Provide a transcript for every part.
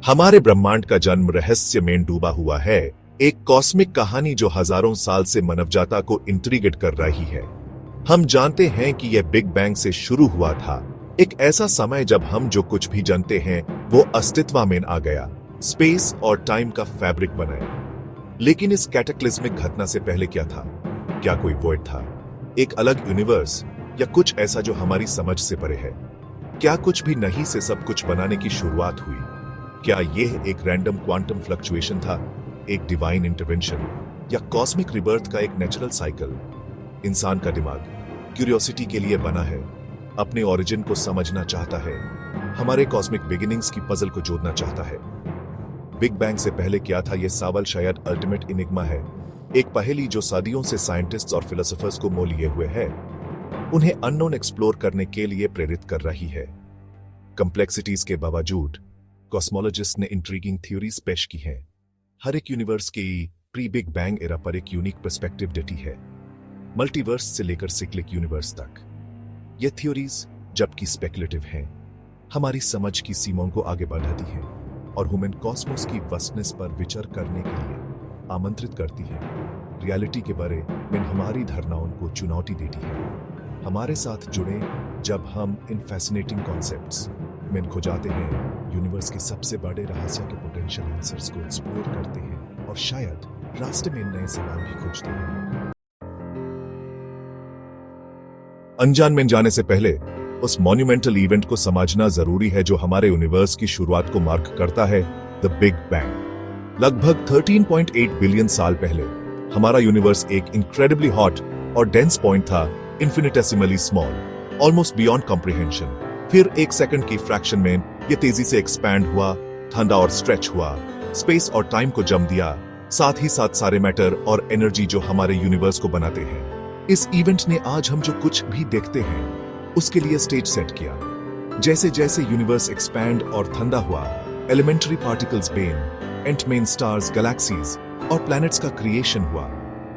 हमारे ब्रह्मांड का जन्म रहस्य में डूबा हुआ है, एक कॉस्मिक कहानी जो हजारों साल से मानवजाता को इंट्रिगेट कर रही है। हम जानते हैं कि यह बिग बैंग से शुरू हुआ था, एक ऐसा समय जब हम जो कुछ भी जानते हैं वो अस्तित्व में आ गया, स्पेस और टाइम का फैब्रिक बनाया। लेकिन इस कैटेक्लिज्मिक घटना से पहले क्या था? क्या कोई वॉइड था, एक अलग यूनिवर्स, या कुछ ऐसा जो हमारी समझ से परे है? क्या कुछ भी नहीं से सब कुछ बनाने की शुरुआत हुई? क्या यह एक रैंडम क्वांटम फ्लक्चुएशन था, एक डिवाइन इंटरवेंशन, या कॉस्मिक रिबर्थ का एक नेचुरल साइकिल? इंसान का दिमाग क्यूरियोसिटी के लिए बना है, अपने ओरिजिन को समझना चाहता है, हमारे कॉस्मिक बिगिनिंग्स की पजल को जोड़ना चाहता है। बिग बैंग से पहले क्या था, यह सवाल शायद अल्टीमेट इनिग्मा है, एक पहेली जो सदियों से साइंटिस्ट्स और फिलोसोफर्स को मोह लिए हुए है, उन्हें अननोन एक्सप्लोर करने के लिए प्रेरित कर रही है। कॉम्प्लेक्सिटीज के बावजूद कॉस्मोलॉजिस्ट ने इंट्रीगिंग थ्योरीज पेश की हैं। हर एक यूनिवर्स की प्री बिग बैंग एरा पर एक यूनिक पर्सपेक्टिव देती है, मल्टीवर्स से लेकर सिक्लिक यूनिवर्स तक। ये थ्योरीज, जबकि स्पेकुलेटिव हैं, हमारी समझ की सीमाओं को आगे बढ़ाती हैं और ह्यूमन कॉस्मोस की वस्टनेस पर विचार करने के लिए आमंत्रित करती है। रियलिटी के बारे में हमारी धारणाओं को चुनौती देती है। हमारे साथ जुड़े जब हम इन फैसिनेटिंग कॉन्सेप्ट्स में खो जाते हैं, यूनिवर्स के सबसे बड़े रहस्य के पोटेंशियल आंसर्स को एक्सप्लोर करते हैं और शायद रास्ते में नए सवाल भी खोजते हैं। अनजान में जाने से पहले उस मॉन्यूमेंटल इवेंट को समझना जरूरी है जो हमारे यूनिवर्स की शुरुआत को मार्क करता है, द बिग बैंग। लगभग 13.8 बिलियन साल पहले हमारा यूनिवर्स एक इनक्रेडिबली हॉट और डेंस पॉइंट था, इन्फिनिटेसिमली स्मॉल, ऑलमोस्ट बियॉन्ड कॉम्प्रिहेंशन। फिर एक सेकंड की फ्रैक्शन में यह तेजी से एक्सपैंड हुआ, ठंडा और स्ट्रेच हुआ, स्पेस और टाइम को जम दिया, साथ ही साथ सारे मैटर और एनर्जी जो हमारे यूनिवर्स को बनाते हैं। इस इवेंट ने आज हम जो कुछ भी देखते हैं उसके लिए स्टेज सेट किया। जैसे जैसे यूनिवर्स एक्सपैंड और ठंडा हुआ, एलिमेंट्री पार्टिकल्स बेन, एंटमेन स्टार्स, गैलेक्सीज और प्लैनेट्स का क्रिएशन हुआ।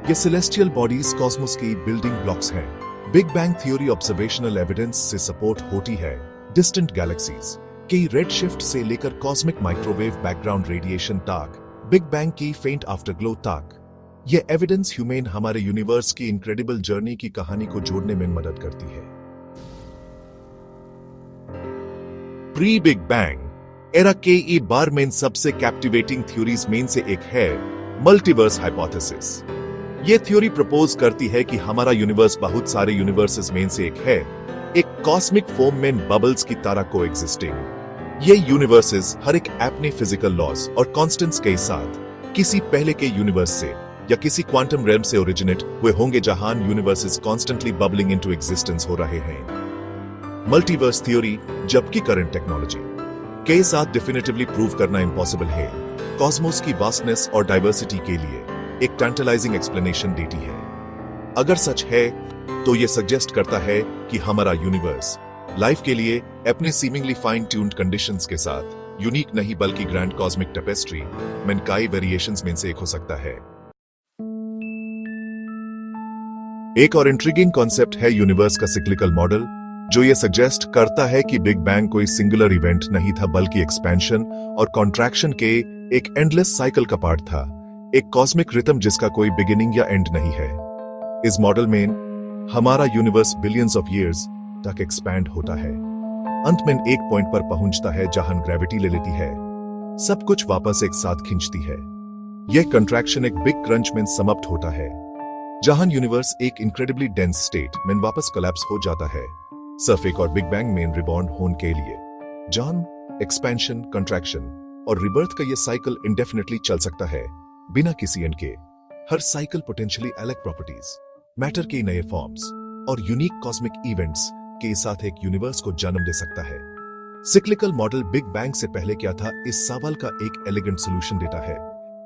ये सेलेस्टियल बॉडीज कॉस्मोस की बिल्डिंग ब्लॉक्स हैं। Big bang theory observational evidence से सपोर्ट होती है। डिस्टेंट गैलेक्सीज की रेड शिफ्ट से लेकर कॉस्मिक माइक्रोवेव बैकग्राउंड रेडिएशन तक, बिग बैंग की फेंट आफ्टरग्लो तक, यह एविडेंस ह्यूमन हमारे यूनिवर्स की इनक्रेडिबल जर्नी की कहानी को जोड़ने में मदद करती है। प्री बिग बैंग एरा के बार में सबसे कैप्टिवेटिंग थ्योरीज में से एक है मल्टीवर्स हाइपोथेसिस। यह थ्योरी प्रपोज करती है कि हमारा यूनिवर्स बहुत सारे यूनिवर्सेस में से एक है, एक कॉस्मिक फोम में बबल्स की तरह कोएग्जिस्टिंग। ये यूनिवर्सेस हर एक अपने फिजिकल लॉज और कॉन्स्टेंट्स के साथ किसी पहले के यूनिवर्स से या किसी क्वांटम रेल्म से ओरिजिनेट हुए होंगे, जहां universes constantly bubbling into existence हो रहे हैं। मल्टीवर्स थ्योरी, जबकि करंट टेक्नोलॉजी के साथ डेफिनेटिवली प्रूव करना इम्पॉसिबल है, कॉस्मोस की वास्टनेस और डाइवर्सिटी के लिए एक टैंटलाइजिंग एक्सप्लेनेशन देती है। अगर सच है तो यह सजेस्ट करता है कि हमारा यूनिवर्स लाइफ के लिए अपने सीमिंगली फाइन ट्यून्ड कंडीशंस के साथ यूनिक नहीं बल्कि ग्रैंड कॉस्मिक टेपेस्ट्री में कई वेरिएशंस में से एक हो सकता है। एक और इंट्रिगिंग कॉन्सेप्ट है यूनिवर्स का सिक्लिकल मॉडल, जो यह सजेस्ट करता है कि बिग बैंग कोई सिंगुलर इवेंट नहीं था बल्कि एक्सपेंशन और कॉन्ट्रैक्शन के एक एंडलेस साइकिल का पार्ट था, एक कॉस्मिक रिथम जिसका कोई बिगिनिंग या एंड नहीं है। इस मॉडल में हमारा यूनिवर्स बिलियंस ऑफ ईयर्स तक एक्सपैंड होता है, अंत में एक पॉइंट पर पहुंचता है जहां ग्रेविटी ले लेती है, सब कुछ वापस एक साथ खींचती है। यह कंट्रैक्शन एक बिग क्रंच में समाप्त होता है, जहां यूनिवर्स एक इनक्रेडिबली डेंस स्टेट में वापस कोलैप्स हो जाता है। सिर्फ एक और बिग बैंग में रिबॉर्न होने के लिए जॉन एक्सपेंशन, कंट्रैक्शन और रिबर्थ का यह साइकिल इंडेफिनेटली चल सकता है बिना किसी एंड के। हर साइकिल पोटेंशियली अलग प्रॉपर्टीज, मैटर के नए फॉर्म्स और यूनिक कॉस्मिक इवेंट्स के साथ एक यूनिवर्स को जन्म दे सकता है। सिक्लिकल मॉडल बिग बैंग से पहले क्या था, इस सवाल का एक एलिगेंट सॉल्यूशन देता है।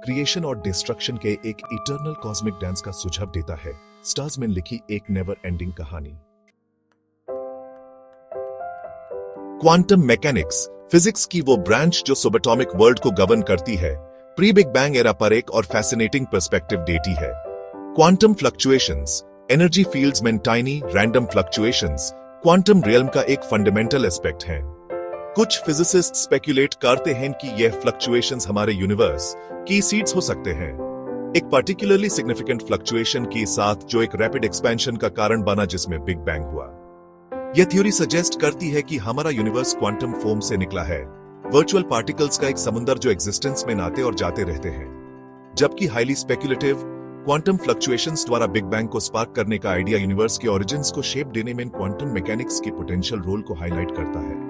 क्रिएशन और डिस्ट्रक्शन के एक इटर्नल कॉस्मिक डांस का सुझाव देता है। स्टार्स में लिखी एक नेवर एंडिंग कहानी। क्वांटम मैकेनिक्स, फिजिक्स की वो ब्रांच जो सुबएटॉमिक वर्ल्ड को गवर्न करती है, प्री बिग बैंग एरा पर एक और फैसिनेटिंग पर्सपेक्टिव देती है। क्वांटम फ्लक्चुएशंस, एनर्जी फील्ड्स में tiny random fluctuations, quantum realm का एक फंडामेंटल एस्पेक्ट है। कुछ फिजिसिस्ट स्पेक्युलेट करते हैं कि यह फ्लक्चुएशंस हमारे यूनिवर्स की सीड्स हो सकते हैं, एक पार्टिकुलरली सिग्निफिकेंट फ्लक्चुएशन के साथ जो एक रैपिड एक्सपेंशन का कारण बना जिसमें बिग बैंग हुआ। यह थ्योरी सजेस्ट करती है कि हमारा यूनिवर्स क्वांटम फोम से निकला है, वर्चुअल पार्टिकल्स का एक समुंदर जो एग्जिस्टेंस में आते और जाते रहते हैं, जबकि हाईली स्पेक्युलेटिव क्वांटम फ्लक्चुएशंस द्वारा बिग बैंग को स्पार्क करने का आइडिया यूनिवर्स के ओरिजिन्स को शेप देने में क्वांटम मैकेनिक्स के पोटेंशियल रोल को हाईलाइट करता है।